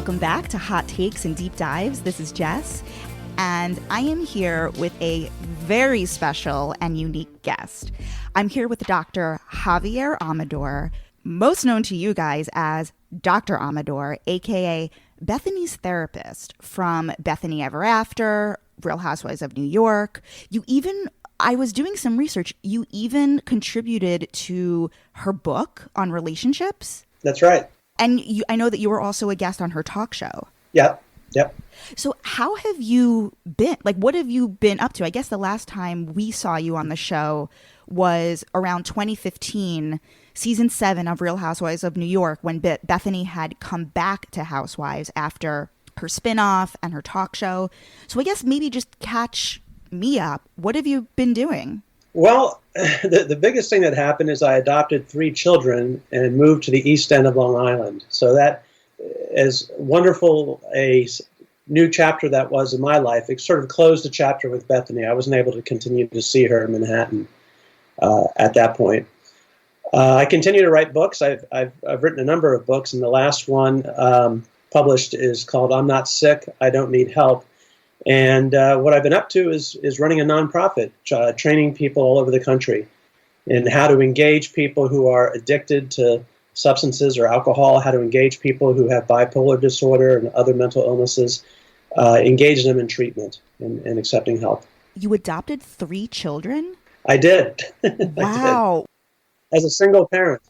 Welcome back to Hot Takes and Deep Dives. This is Jess, and I am here with a very special and unique guest. I'm here with Dr. Javier Amador, most known to you guys as Dr. Amador, aka Bethenny's therapist from Bethenny Ever After, Real Housewives of New York. I was doing some research, you even contributed to her book on relationships. That's right. And I know that you were also a guest on her talk show. Yep. So how have you been? Like, what have you been up to? I guess the last time we saw you on the show was around 2015, season 7 of Real Housewives of New York, when Bethenny had come back to Housewives after her spinoff and her talk show. So I guess maybe just catch me up. What have you been doing? Well, the biggest thing that happened is I adopted 3 children and moved to the East End of Long Island. So that, as wonderful a new chapter that was in my life, it sort of closed the chapter with Bethenny. I wasn't able to continue to see her in Manhattan at that point. I continue to write books. I've written a number of books, and the last one published is called I'm Not Sick, I Don't Need Help. And what I've been up to is running a nonprofit, training people all over the country in how to engage people who are addicted to substances or alcohol, how to engage people who have bipolar disorder and other mental illnesses, engage them in treatment and accepting help. You adopted 3 children? I did. Wow. I did. As a single parent.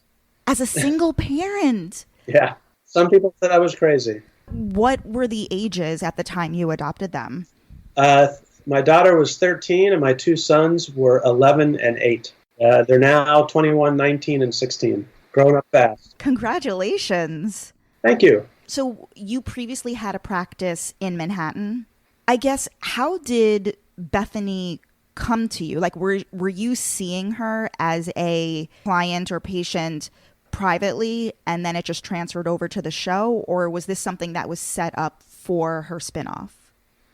As a single parent? Yeah. Some people said I was crazy. What were the ages at the time you adopted them? My daughter was 13 and my 2 sons were 11 and 8. They're now 21, 19, and 16. Growing up fast. Congratulations. Thank you. So you previously had a practice in Manhattan. I guess, how did Bethenny come to you? Like, were you seeing her as a client or patient privately, and then it just transferred over to the show, or was this something that was set up for her spinoff?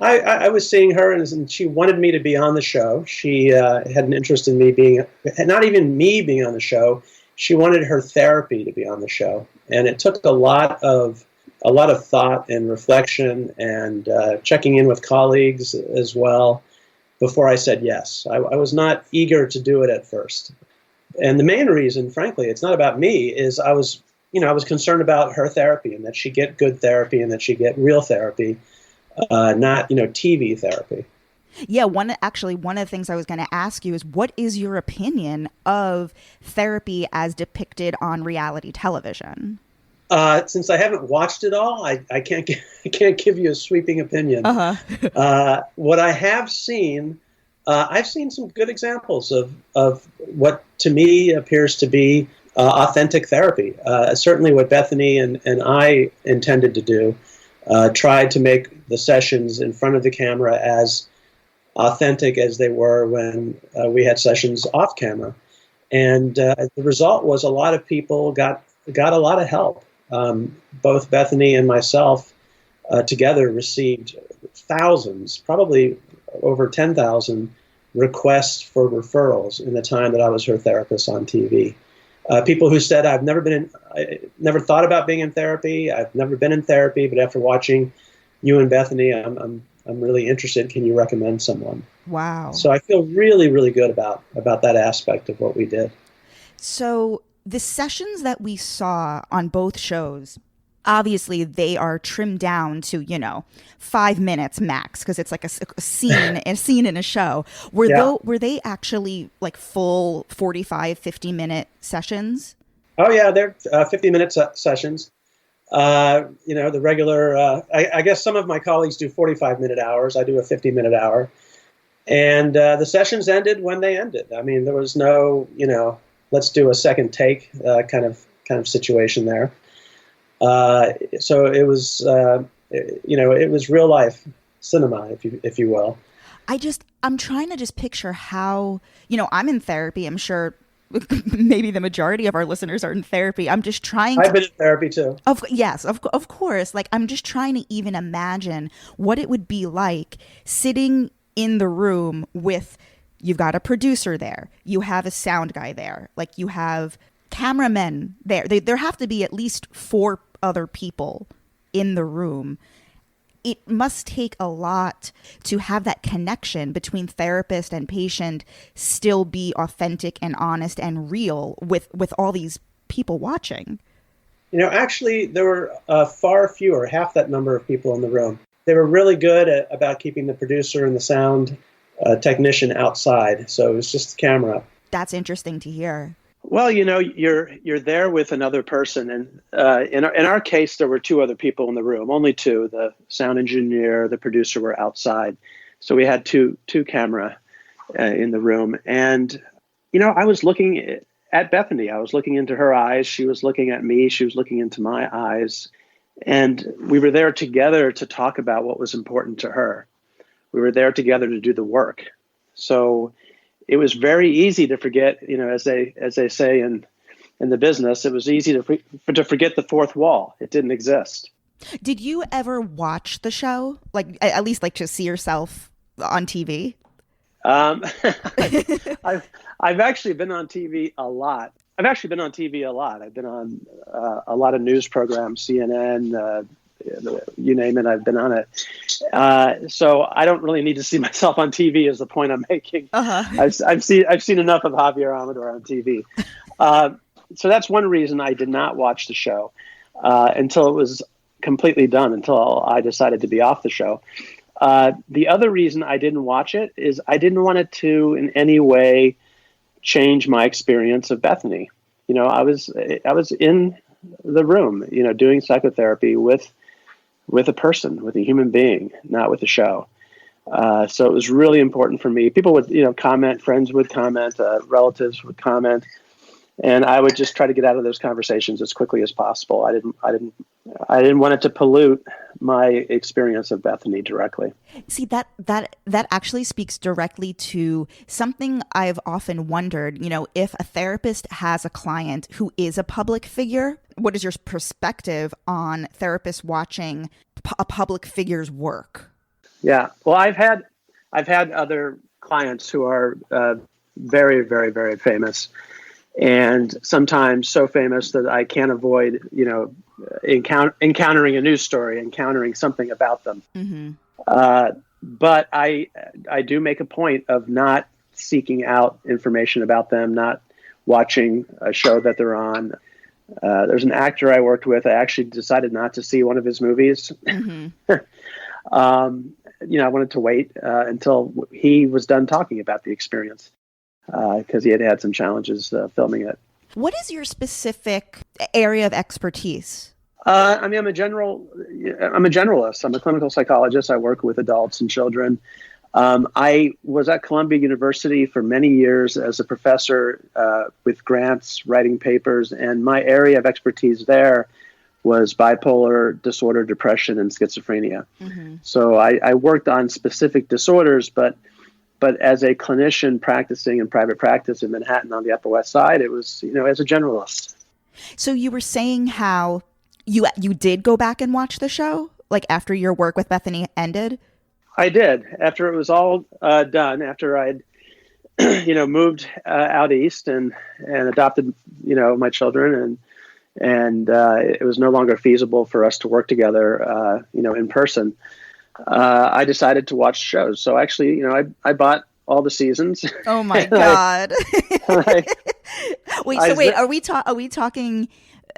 I was seeing her, and she wanted me to be on the show. She had an interest in me being, not even me being on the show. She wanted her therapy to be on the show, and it took a lot of thought and reflection and checking in with colleagues as well before I said yes. I was not eager to do it at first. And the main reason, frankly, it's not about me, is I was concerned about her therapy and that she get good therapy and that she get real therapy, not, TV therapy. Yeah, one of the things I was going to ask you is, what is your opinion of therapy as depicted on reality television? Since I haven't watched it all, I can't give you a sweeping opinion. What I have seen, I've seen some good examples of what to me appears to be authentic therapy. Certainly what Bethenny and I intended to do, tried to make the sessions in front of the camera as authentic as they were when we had sessions off camera. And the result was a lot of people got a lot of help. Both Bethenny and myself together received thousands, probably over 10,000 requests for referrals in the time that I was her therapist on TV. People who said, I never thought about being in therapy. I've never been in therapy, but after watching you and Bethenny, I'm really interested. Can you recommend someone? Wow. So I feel really, really good about that aspect of what we did. So the sessions that we saw on both shows, obviously they are trimmed down to, 5 minutes max, because it's like a scene in a show. Were they actually like full 45, 50-minute sessions? Oh, yeah, they're 50-minute sessions. The regular, I guess some of my colleagues do 45-minute hours. I do a 50-minute hour. And the sessions ended when they ended. I mean, there was no, let's do a second take kind of situation there. So it was, it was real life cinema, if you will. I'm trying to just picture how, I'm in therapy. I'm sure maybe the majority of our listeners are in therapy. I'm just trying I've been in therapy too. Yes, of course. Like, I'm just trying to even imagine what it would be like sitting in the room with, you've got a producer there, you have a sound guy there, like you have cameramen there. There have to be at least 4 other people in the room. It must take a lot to have that connection between therapist and patient still be authentic and honest and real with all these people watching. Actually, there were far fewer, half that number of people in the room. They were really good about keeping the producer and the sound technician outside, so it was just the camera. That's interesting to hear. Well, you're there with another person, and in our case, there were two other people in the room, only two. The sound engineer, the producer were outside, so we had two camera in the room. And I was looking at Bethenny. I was looking into her eyes. She was looking at me. She was looking into my eyes, and we were there together to talk about what was important to her. We were there together to do the work. So it was very easy to forget, as they say in the business, it was easy to forget the fourth wall. It didn't exist. Did you ever watch the show? Like, at least like to see yourself on TV? I've actually been on TV a lot. I've been on a lot of news programs, CNN, you name it, I've been on it. So I don't really need to see myself on TV is the point I'm making. Uh-huh. I've seen enough of Javier Amador on TV. So that's one reason I did not watch the show until it was completely done, until I decided to be off the show. The other reason I didn't watch it is I didn't want it to in any way change my experience of Bethenny. I was in the room, doing psychotherapy with a person, with a human being, not with a show. So it was really important for me. People would, comment, friends would comment, relatives would comment, and I would just try to get out of those conversations as quickly as possible. I didn't want it to pollute my experience of Bethenny directly. See, that actually speaks directly to something I've often wondered, if a therapist has a client who is a public figure, what is your perspective on therapists watching a public figure's work? Yeah, well, I've had other clients who are very, very, very famous, and sometimes so famous that I can't avoid, encountering a news story, encountering something about them. Mm-hmm. But I do make a point of not seeking out information about them, not watching a show that they're on. There's an actor I worked with. I actually decided not to see one of his movies. Mm-hmm. I wanted to wait until he was done talking about the experience because he had some challenges filming it. What is your specific area of expertise? I'm a generalist. I'm a clinical psychologist. I work with adults and children. I was at Columbia University for many years as a professor with grants, writing papers, and my area of expertise there was bipolar disorder, depression, and schizophrenia. Mm-hmm. So I worked on specific disorders, but as a clinician practicing in private practice in Manhattan on the Upper West Side, it was, as a generalist. So you were saying how you did go back and watch the show, like after your work with Bethenny ended? I did. After it was all done, after I'd, moved out east and adopted, my children, and it was no longer feasible for us to work together, in person. I decided to watch shows. So actually, I bought all the seasons. Oh my God. Wait, are we talking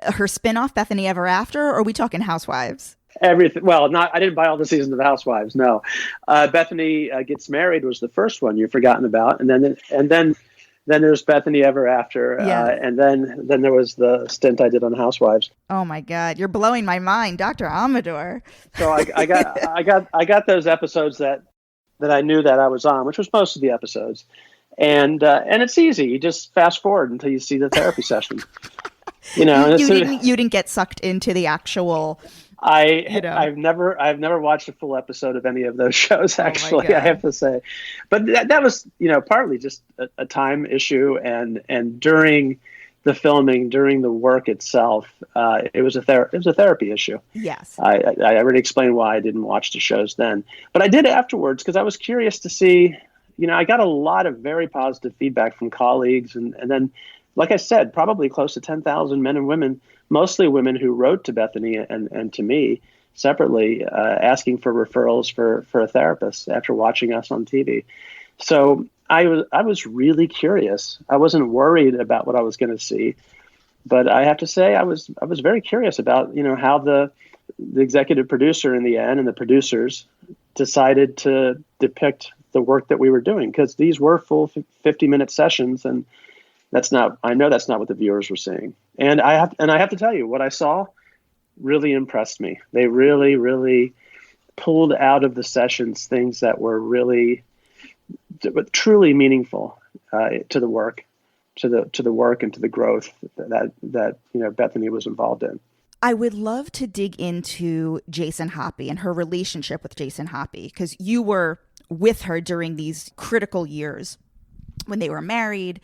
her spinoff, Bethenny Ever After, or are we talking Housewives? Everything. Well, I didn't buy all the seasons of Housewives. No, Bethenny Gets Married was the first one you've forgotten about, and then there's Bethenny Ever After, and then there was the stint I did on Housewives. Oh my God, you're blowing my mind, Dr. Amador. So I got those episodes that I knew that I was on, which was most of the episodes, and it's easy. You just fast forward until you see the therapy session. You didn't get sucked into the actual. I've never watched a full episode of any of those shows, actually, I have to say. But that was, partly just a time issue. And during the filming, during the work itself, it was a therapy issue. Yes. I already explained why I didn't watch the shows then. But I did afterwards because I was curious to see, I got a lot of very positive feedback from colleagues. And then, like I said, probably close to 10,000 men and women, mostly women who wrote to Bethenny and to me, separately, asking for referrals for a therapist after watching us on TV. So I was really curious. I wasn't worried about what I was going to see, but I have to say I was very curious about, how the executive producer in the end and the producers decided to depict the work that we were doing, because these were full 50-minute sessions, and I know that's not what the viewers were seeing. And I have to tell you, what I saw really impressed me. They really, really pulled out of the sessions things that were really truly meaningful to the work, to the work and to the growth that Bethenny was involved in. I would love to dig into Jason Hoppy and her relationship with Jason Hoppy, because you were with her during these critical years when they were married,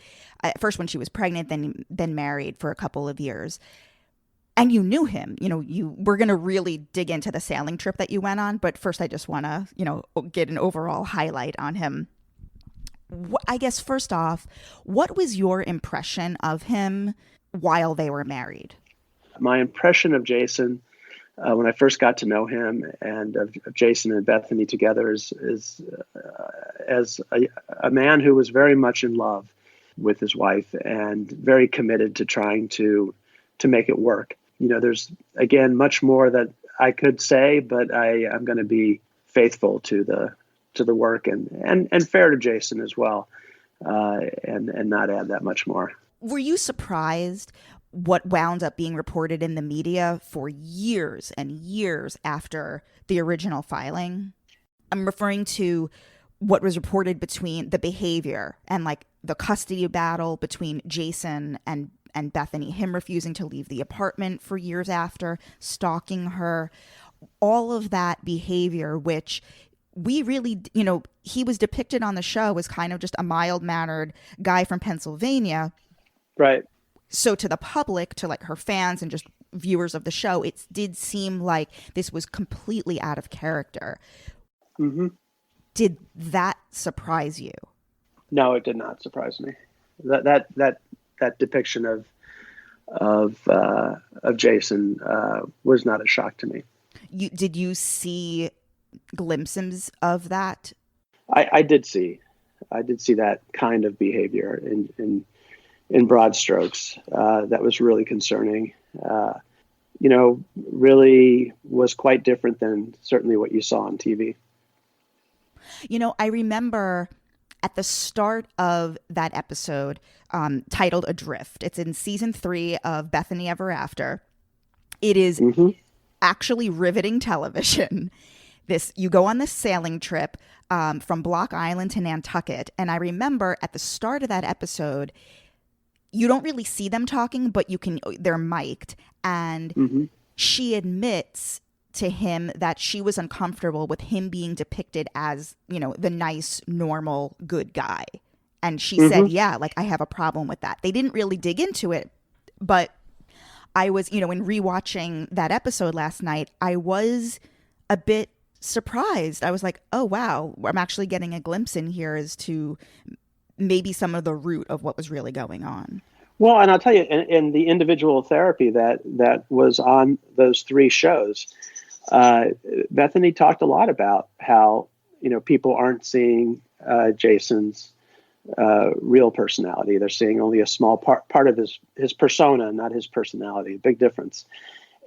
first when she was pregnant, then married for a couple of years. And you knew him. We're going to really dig into the sailing trip that you went on. But first, I just want to, get an overall highlight on him. I guess, first off, what was your impression of him while they were married? My impression of Jason when I first got to know him, and of Jason and Bethenny together, is as a man who was very much in love with his wife and very committed to trying to make it work. There's, again, much more that I could say, but I'm going to be faithful to the work and fair to Jason as well, and not add that much more. Were you surprised what wound up being reported in the media for years and years after the original filing? I'm referring to what was reported between the behavior and like the custody battle between Jason and Bethenny, him refusing to leave the apartment for years after, stalking her, all of that behavior, which we really, he was depicted on the show as kind of just a mild-mannered guy from Pennsylvania. Right. So to the public, to like her fans and just viewers of the show, it did seem like this was completely out of character. Mm-hmm. Did that surprise you? No, it did not surprise me. That depiction of Jason was not a shock to me. Did you see glimpses of that? I did see that kind of behavior in broad strokes. That was really concerning. Really was quite different than certainly what you saw on TV. I remember at the start of that episode, titled Adrift. It's in season 3 of Bethenny Ever After. It is actually riveting television. You go on this sailing trip from Block Island to Nantucket. And I remember at the start of that episode, you don't really see them talking, but they're mic'd. And she admits to him that she was uncomfortable with him being depicted as, the nice, normal, good guy. And she said, yeah, like I have a problem with that. They didn't really dig into it, but I was, in rewatching that episode last night, I was a bit surprised. I was like, oh, wow, I'm actually getting a glimpse in here as to maybe some of the root of what was really going on. Well, and I'll tell you, in the individual therapy that was on those 3 shows, Bethenny talked a lot about how, people aren't seeing Jason's real personality. They're seeing only a small part of his persona, not his personality. Big difference.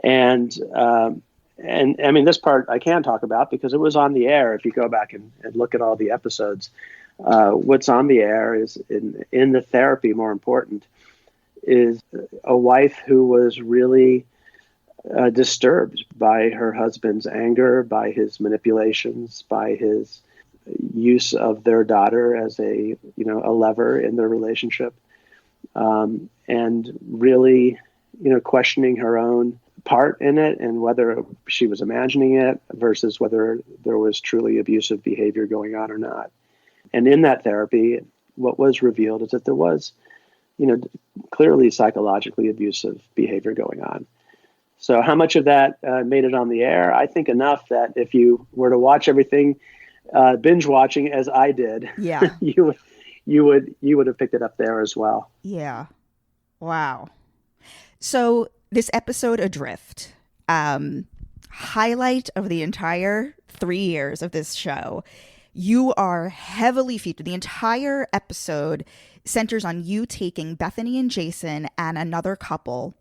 And I mean, this part I can talk about because it was on the air. If you go back and look at all the episodes, what's on the air is in the therapy, more important, is a wife who was really disturbed by her husband's anger, by his manipulations, by his use of their daughter as a lever in their relationship, and really, questioning her own part in it and whether she was imagining it versus whether there was truly abusive behavior going on or not. And in that therapy, what was revealed is that there was, clearly psychologically abusive behavior going on. So how much of that made it on the air? I think enough that if you were to watch everything, binge watching as I did, yeah, you would have picked it up there as well. Yeah. Wow. So this episode Adrift, highlight of the entire 3 years of this show. You are heavily featured. The entire episode centers on you taking Bethenny and Jason and another couple,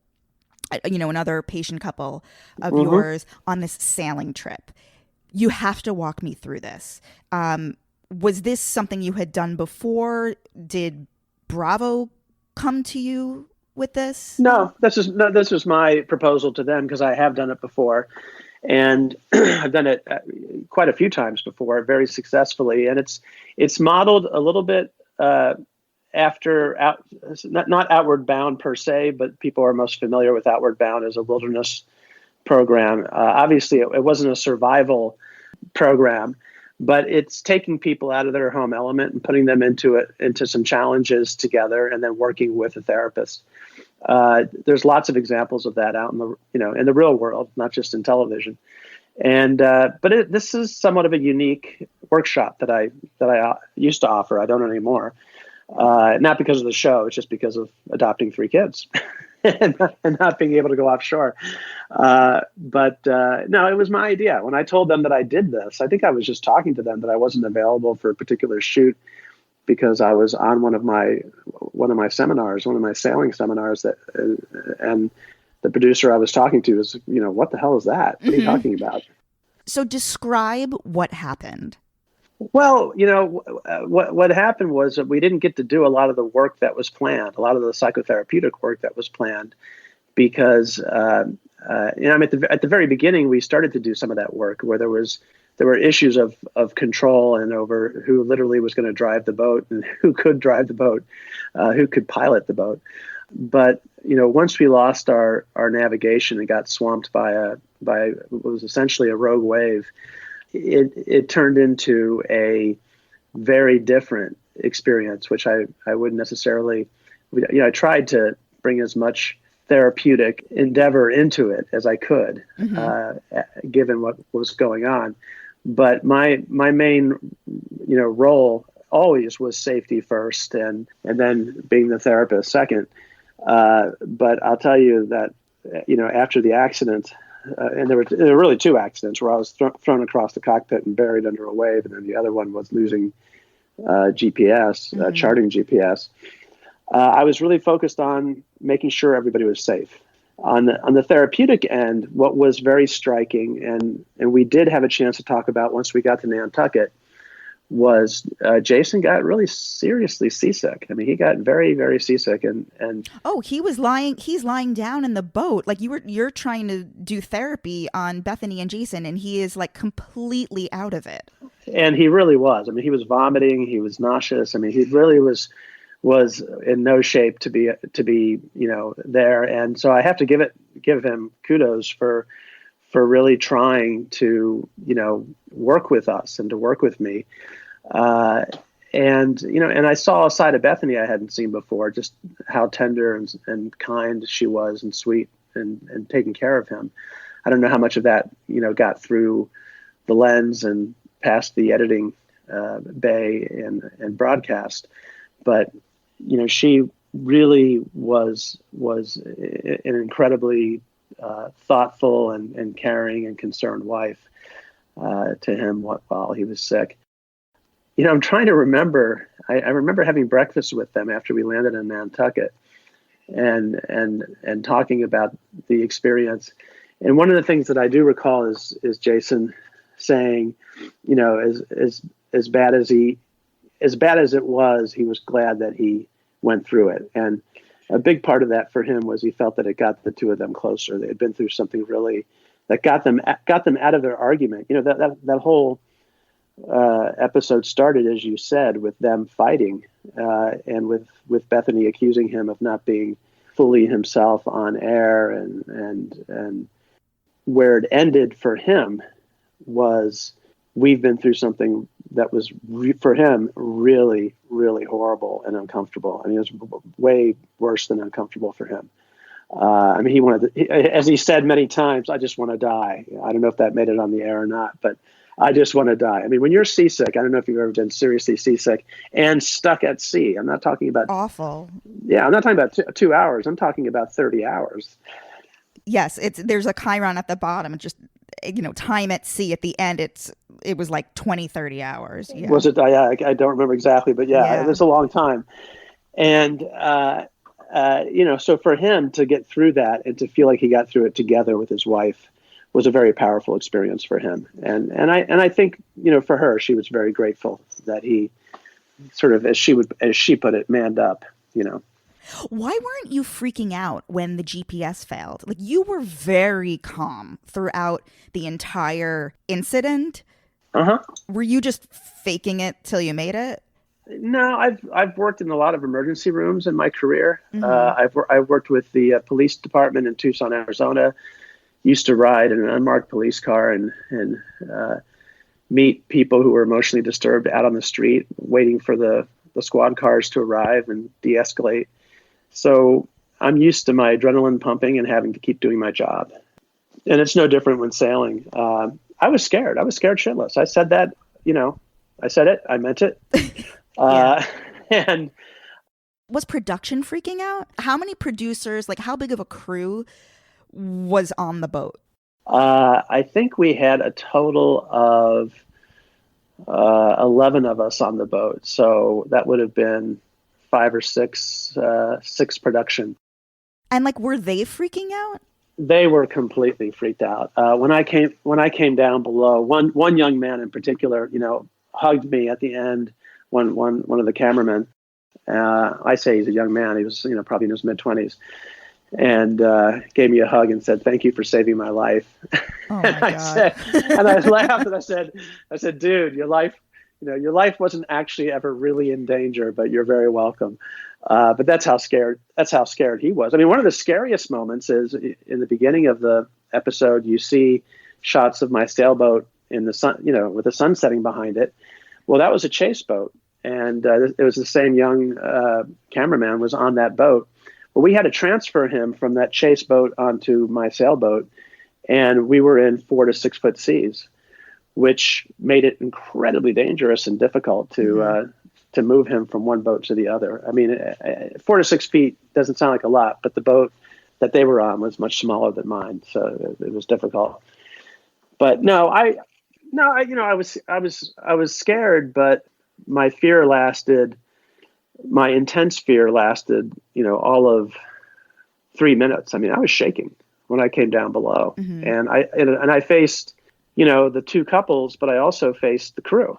another patient couple of yours on this sailing trip. You have to walk me through this. Was this something you had done before? Did Bravo come to you with this? No, this was my proposal to them, because I have done it before, and I've done it quite a few times before, very successfully. And it's modeled a little bit not Outward Bound per se, but people are most familiar with Outward Bound as a wilderness program. Obviously, it wasn't a survival program, but it's taking people out of their home element and putting them into some challenges together, and then working with a therapist. There's lots of examples of that out in the real world, not just in television. And but this is somewhat of a unique workshop that I used to offer. I don't no anymore. Not because of the show, it's just because of adopting 3 kids and not being able to go offshore. But no, it was my idea. When I told them that I did this, I think I was just talking to them that I wasn't available for a particular shoot because I was on one of my seminars, one of my sailing seminars, and the producer I was talking to was, what the hell is that? What are you talking about? So describe what happened. Well, what happened was that we didn't get to do a lot of the work that was planned, a lot of the psychotherapeutic work that was planned, because at the very beginning we started to do some of that work where there were issues of control and over who literally was going to drive the boat and who could drive the boat, who could pilot the boat. But once we lost our navigation and got swamped by what was essentially a rogue wave, it turned into a very different experience, which I wouldn't necessarily, I tried to bring as much therapeutic endeavor into it as I could, given what was going on. But my main, role always was safety first, and then being the therapist second. But I'll tell you that, after the accident, and there were really 2 accidents where I was thrown across the cockpit and buried under a wave, and then the other one was losing GPS, charting GPS. I was really focused on making sure everybody was safe. On the therapeutic end, what was very striking, and we did have a chance to talk about once we got to Nantucket, was Jason got really seriously seasick. I mean, he got very, very seasick, and he's lying down in the boat. Like you're trying to do therapy on Bethenny and Jason, and he is like completely out of it. And he really was. I mean, he was vomiting, he was nauseous. I mean, he really was in no shape to be there. And so I have to give him kudos for really trying to work with us and to work with me. And I saw a side of Bethenny I hadn't seen before, just how tender and kind she was, and sweet, and taking care of him. I don't know how much of that, got through the lens and past the editing bay and broadcast. But, she really was an incredibly thoughtful and caring and concerned wife to him while he was sick. I'm trying to remember. I remember having breakfast with them after we landed in Nantucket, and talking about the experience. And one of the things that I do recall is Jason saying, as bad as it was, he was glad that he went through it. And a big part of that for him was he felt that it got the 2 of them closer. They had been through something really that got them out of their argument. That whole episode started, as you said, with them fighting, and with Bethenny accusing him of not being fully himself on air, and where it ended for him was, we've been through something that was for him really, really horrible and uncomfortable. I mean, it was way worse than uncomfortable for him. I mean, he wanted to, as he said many times, I just want to die. I don't know if that made it on the air or not, but I just want to die. I mean, when you're seasick, I don't know if you've ever been seriously seasick and stuck at sea. I'm not talking about awful. Yeah, I'm not talking about 2 hours. I'm talking about 30 hours. Yes, there's a chyron at the bottom. time at sea at the end, it was like 20, 30 hours. Yeah. Was it? I don't remember exactly, but yeah, it was a long time. And, so for him to get through that and to feel like he got through it together with his wife was a very powerful experience for him. And I think, for her, she was very grateful that he sort of, as she put it, manned up, Why weren't you freaking out when the GPS failed? Like, you were very calm throughout the entire incident. Were you just faking it till you made it? No, I've worked in a lot of emergency rooms in my career. I've worked with the police department in Tucson, Arizona. Used to ride in an unmarked police car and meet people who were emotionally disturbed out on the street, waiting for the squad cars to arrive and de-escalate. So I'm used to my adrenaline pumping and having to keep doing my job. And it's no different when sailing. I was scared. I was scared shitless. I said that, I said it. I meant it. And was production freaking out? How many producers, like how big of a crew was on the boat? I think we had a total of 11 of us on the boat. So that would have been 5 or 6 production. And like, were they freaking out? They were completely freaked out. When I came down below, one young man in particular, hugged me at the end. One of the cameramen. I say he's a young man. He was, probably in his mid-20s, and gave me a hug and said, "Thank you for saving my life." Oh and my God. and I laughed and I said, "Dude, your life wasn't actually ever really in danger, but you're very welcome." But that's how scared he was. I mean, one of the scariest moments is in the beginning of the episode. You see shots of my sailboat in the sun, with the sun setting behind it. Well, that was a chase boat, and it was the same young cameraman was on that boat. But we had to transfer him from that chase boat onto my sailboat, and we were in 4 to 6 foot seas, which made it incredibly dangerous and difficult to move him from one boat to the other. I mean, 4 to 6 feet doesn't sound like a lot, but the boat that they were on was much smaller than mine, so it was difficult. But I was scared, but my fear lasted. My intense fear lasted, all of 3 minutes. I mean, I was shaking when I came down below, and I faced, the 2 couples, but I also faced the crew.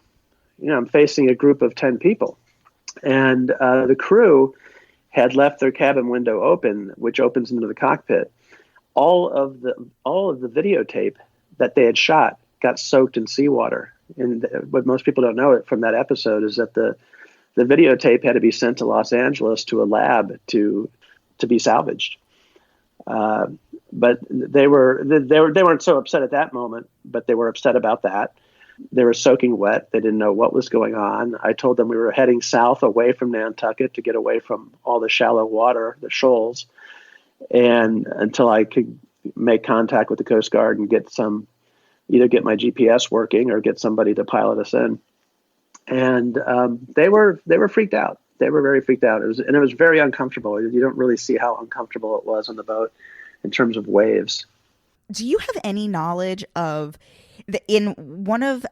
I'm facing a group of 10 people, and the crew had left their cabin window open, which opens into the cockpit. All of the videotape that they had shot got soaked in seawater. And what most people don't know from that episode is that the videotape had to be sent to Los Angeles to a lab to be salvaged. But they weren't so upset at that moment, but they were upset about that. They were soaking wet. They didn't know what was going on. I told them we were heading south away from Nantucket to get away from all the shallow water, the shoals, and until I could make contact with the Coast Guard and either get my GPS working or get somebody to pilot us in. And they were freaked out. They were very freaked out. It was very uncomfortable. You don't really see how uncomfortable it was on the boat in terms of waves. Do you have any knowledge of in one of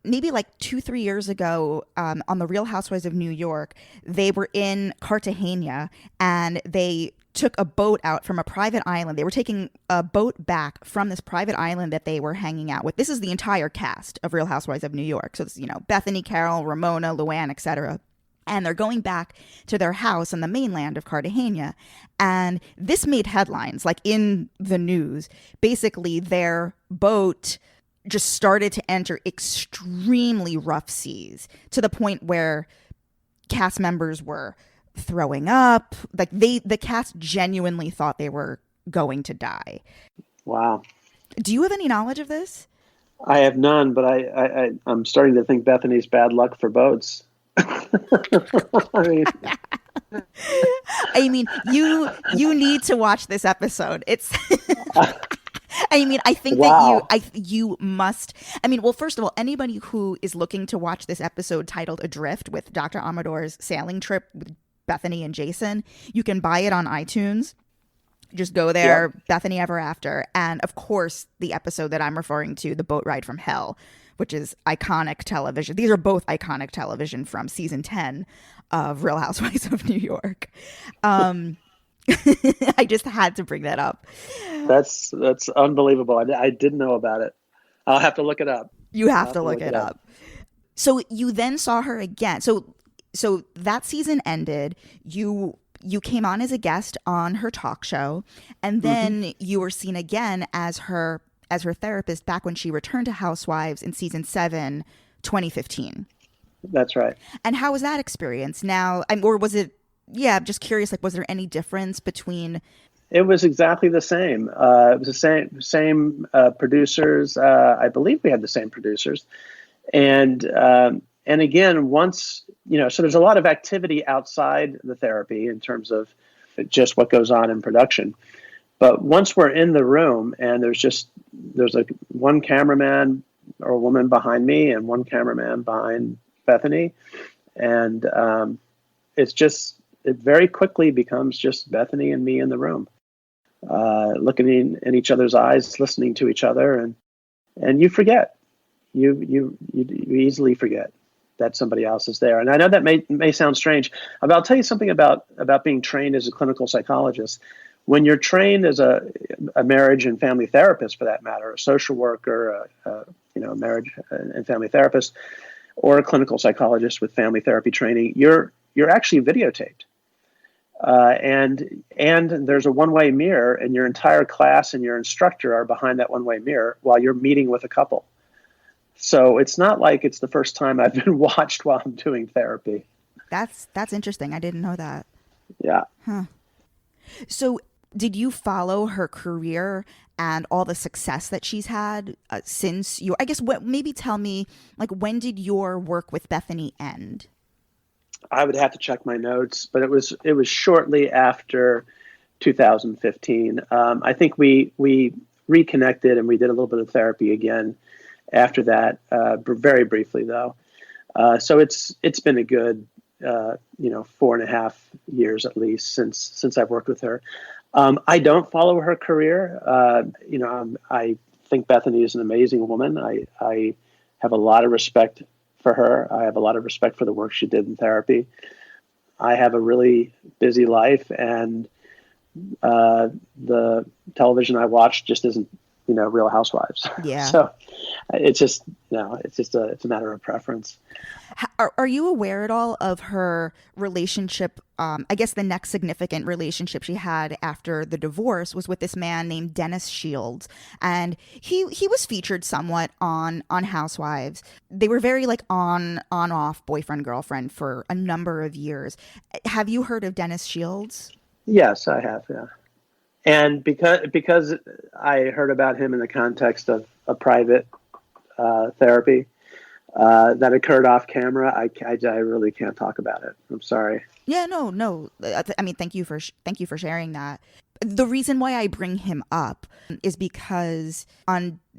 maybe like 2-3 years ago on the Real Housewives of New York, they were in Cartagena and they took a boat out from a private island. They were taking a boat back from this private island that they were hanging out with. This is the entire cast of Real Housewives of New York. So it's, Bethenny, Carol, Ramona, Luann, etc. And they're going back to their house on the mainland of Cartagena. And this made headlines, like in the news. Basically, their boat just started to enter extremely rough seas to the point where cast members were throwing up. Like the cast genuinely thought they were going to die. Wow. Do you have any knowledge of this? I have none, but I'm starting to think Bethenny's bad luck for boats. I mean, you need to watch this episode. It's I think wow. that you must. I mean, well, first of all, anybody who is looking to watch this episode titled Adrift with Dr. Amador's sailing trip with Bethenny and Jason, you can buy it on iTunes. Just go there, Yep. Bethenny Ever After. And of course, the episode that I'm referring to, The Boat Ride from Hell, which is iconic television. These are both iconic television from season 10 of Real Housewives of New York. I just had to bring that up. That's unbelievable. I didn't know about it. I'll have to look it up. You have to look it up. So you then saw her again. So that season ended. You came on as a guest on her talk show, and then you were seen again as her therapist back when she returned to Housewives in season 7, 2015. That's right. And how was that experience? Now, or was it? Yeah, I'm just curious. Like, was there any difference between? It was exactly the same. It was the same producers. I believe we had the same producers, and again, once so there's a lot of activity outside the therapy in terms of just what goes on in production. But once we're in the room and there's like one cameraman or woman behind me and one cameraman behind Bethenny, and it very quickly becomes just Bethenny and me in the room, looking in each other's eyes, listening to each other, and you forget, you easily forget that somebody else is there. And I know that may sound strange, but I'll tell you something about being trained as a clinical psychologist. When you're trained as a marriage and family therapist, for that matter, a social worker, a marriage and family therapist, or a clinical psychologist with family therapy training, you're actually videotaped. And there's a one-way mirror, and your entire class and your instructor are behind that one-way mirror while you're meeting with a couple. So it's not like it's the first time I've been watched while I'm doing therapy. That's interesting. I didn't know that. Yeah. Huh. So did you follow her career and all the success that she's had since you? I guess maybe tell me, like, when did your work with Bethenny end? I would have to check my notes, but it was shortly after 2015. I think we reconnected and we did a little bit of therapy again after that, very briefly though. So it's been a good 4.5 years at least since I've worked with her. I don't follow her career. I think Bethenny is an amazing woman. I have a lot of respect for her. I have a lot of respect for the work she did in therapy. I have a really busy life, and the television I watch just isn't, Real Housewives. Yeah. So it's a matter of preference. Are you aware at all of her relationship? I guess the next significant relationship she had after the divorce was with this man named Dennis Shields, and he was featured somewhat on Housewives. They were very like on off boyfriend girlfriend for a number of years. Have you heard of Dennis Shields? Yes, I have. Yeah. And because I heard about him in the context of a private therapy that occurred off camera, I really can't talk about it. I'm sorry. Yeah, no. I mean, thank you for sharing that. The reason why I bring him up is because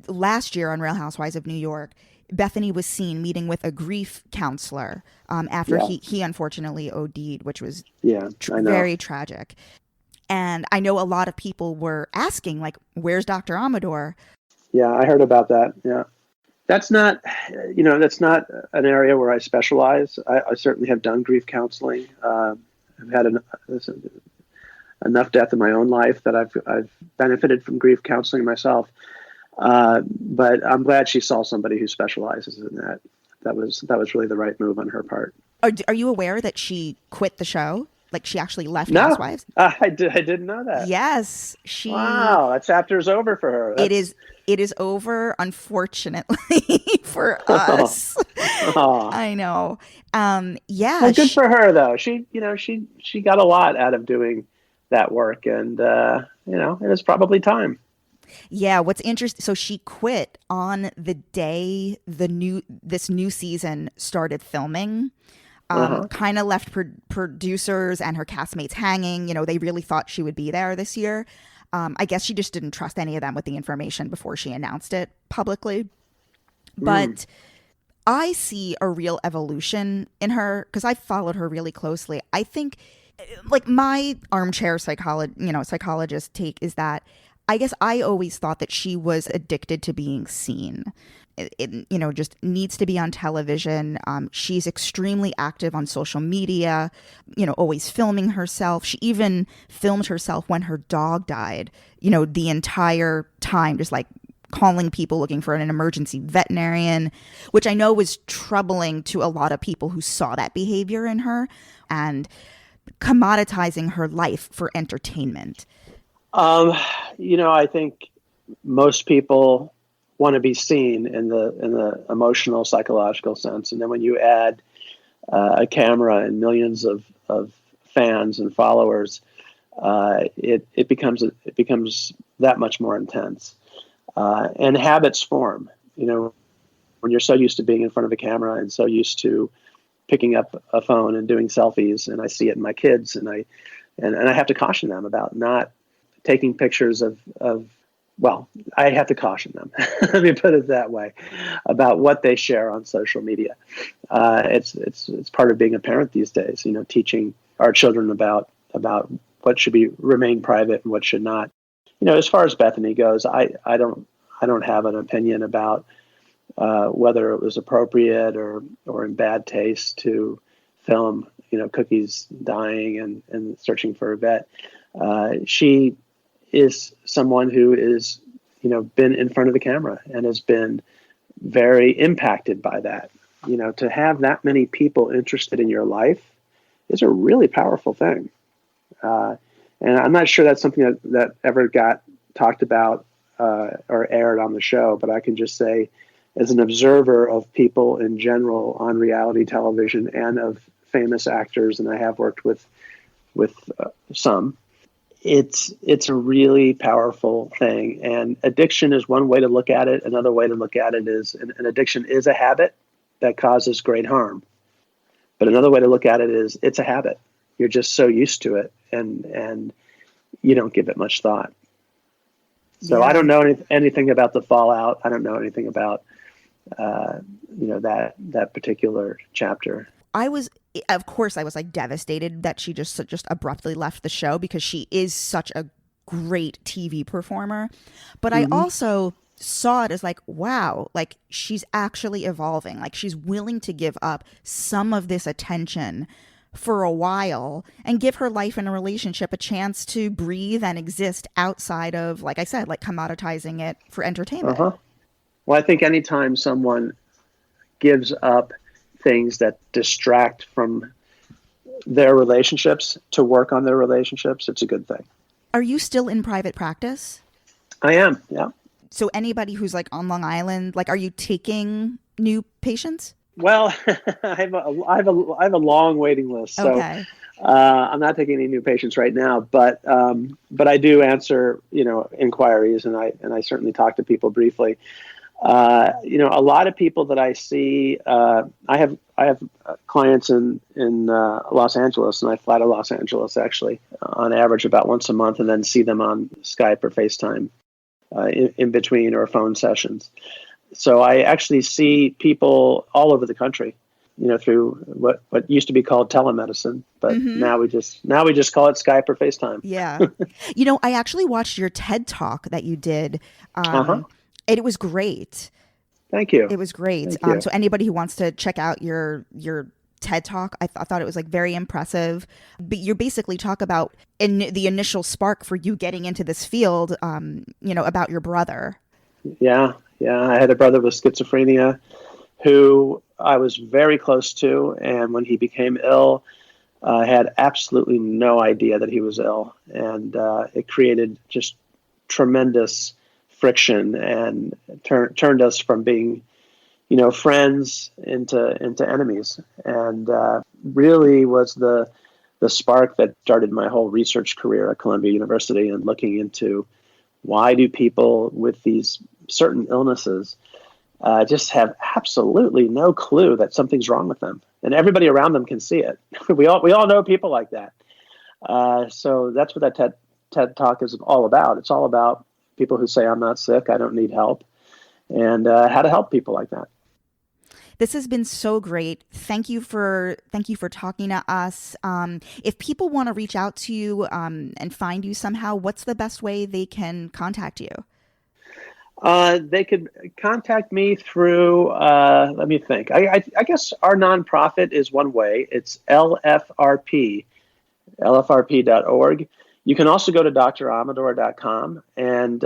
last year on Real Housewives of New York, Bethenny was seen meeting with a grief counselor after he unfortunately OD'd, which was very tragic. And I know a lot of people were asking, like, where's Dr. Amador? Yeah, I heard about that. Yeah. That's not an area where I specialize. I certainly have done grief counseling. I've had enough death in my own life that I've benefited from grief counseling myself. But I'm glad she saw somebody who specializes in that. That was really the right move on her part. Are you aware that she quit the show? Like, she actually left Housewives? I didn't know that. Yes. Wow, that chapter's over for her. It is over, unfortunately, for us. Oh. I know. Yeah. Well, good for her, though. She got a lot out of doing that work, and it was probably time. Yeah, what's interesting, so she quit on the day this new season started filming. Kind of left producers and her castmates hanging. They really thought she would be there this year. I guess she just didn't trust any of them with the information before she announced it publicly. But I see a real evolution in her because I followed her really closely. I think like my armchair psychologist take is that I guess I always thought that she was addicted to being seen. It just needs to be on television. She's extremely active on social media, always filming herself. She even filmed herself when her dog died, the entire time, just like calling people looking for an emergency veterinarian, which I know was troubling to a lot of people who saw that behavior in her, and commoditizing her life for entertainment. I think most people want to be seen in the emotional, psychological sense. And then when you add a camera and millions of fans and followers, it becomes that much more intense. And habits form, when you're so used to being in front of a camera and so used to picking up a phone and doing selfies. And I see it in my kids, and I have to caution them about not taking pictures I have to caution them, let me put it that way, about what they share on social media. It's part of being a parent these days, teaching our children about what should remain private and what should not. As far as Bethenny goes, I don't have an opinion about whether it was appropriate or in bad taste to film, Cookie's dying and searching for a vet. She is someone who is, been in front of the camera and has been very impacted by that. To have that many people interested in your life is a really powerful thing. And I'm not sure that's something that ever got talked about or aired on the show, but I can just say, as an observer of people in general on reality television and of famous actors, and I have worked with some, it's a really powerful thing. And addiction is one way to look at it. Another way to look at it is an addiction is a habit that causes great harm. But another way to look at it is it's a habit. You're just so used to it and you don't give it much thought. So yeah. I don't know anything about the fallout. I don't know anything about, that particular chapter. I was like devastated that she just abruptly left the show, because she is such a great TV performer. But I also saw it as like, wow, like she's actually evolving. Like she's willing to give up some of this attention for a while and give her life and a relationship a chance to breathe and exist outside of, like I said, like commoditizing it for entertainment. Well, I think anytime someone gives up things that distract from their relationships to work on their relationships, it's a good thing. Are you still in private practice? I am, yeah. So anybody who's like on Long Island, like, are you taking new patients? Well, I have a long waiting list, so okay. I'm not taking any new patients right now. But I do answer inquiries, and I certainly talk to people briefly. A lot of people that I see, I have clients in Los Angeles, and I fly to Los Angeles actually on average about once a month, and then see them on Skype or FaceTime in between, or phone sessions. So I actually see people all over the country, through what used to be called telemedicine, but now we just call it Skype or FaceTime. Yeah. I actually watched your TED Talk that you did. And it was great. Thank you. It was great. Thank you. So anybody who wants to check out your TED Talk, I thought it was like very impressive. But you basically talk about the initial spark for you getting into this field, about your brother. Yeah. I had a brother with schizophrenia who I was very close to. And when he became ill, I had absolutely no idea that he was ill. And it created just tremendous friction and turned us from being, friends into enemies. And really was the spark that started my whole research career at Columbia University and looking into why do people with these certain illnesses just have absolutely no clue that something's wrong with them, and everybody around them can see it. we all know people like that. So that's what that TED Talk is all about. It's all about people who say, I'm not sick, I don't need help, and how to help people like that. This has been so great. Thank you for talking to us. If people want to reach out to you and find you somehow, what's the best way they can contact you? They could contact me through, let me think. I guess our nonprofit is one way. It's LFRP, lfrp.org. You can also go to dramador.com, and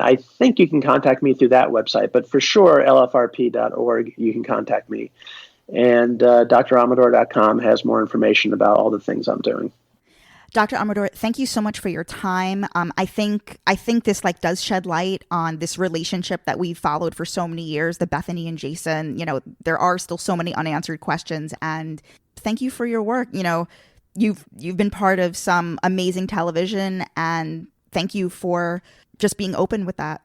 I think you can contact me through that website. But for sure, lfrp.org, you can contact me. And dramador.com has more information about all the things I'm doing. Dr. Amador, thank you so much for your time. I think this does shed light on this relationship that we've followed for so many years, the Bethenny and Jason. There are still so many unanswered questions, and thank you for your work. You've been part of some amazing television, and thank you for just being open with that.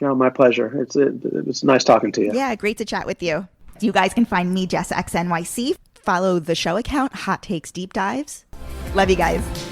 Oh, my pleasure. It's nice talking to you. Yeah, great to chat with you. You guys can find me, Jess XNYC. Follow the show account, Hot Takes Deep Dives. Love you guys.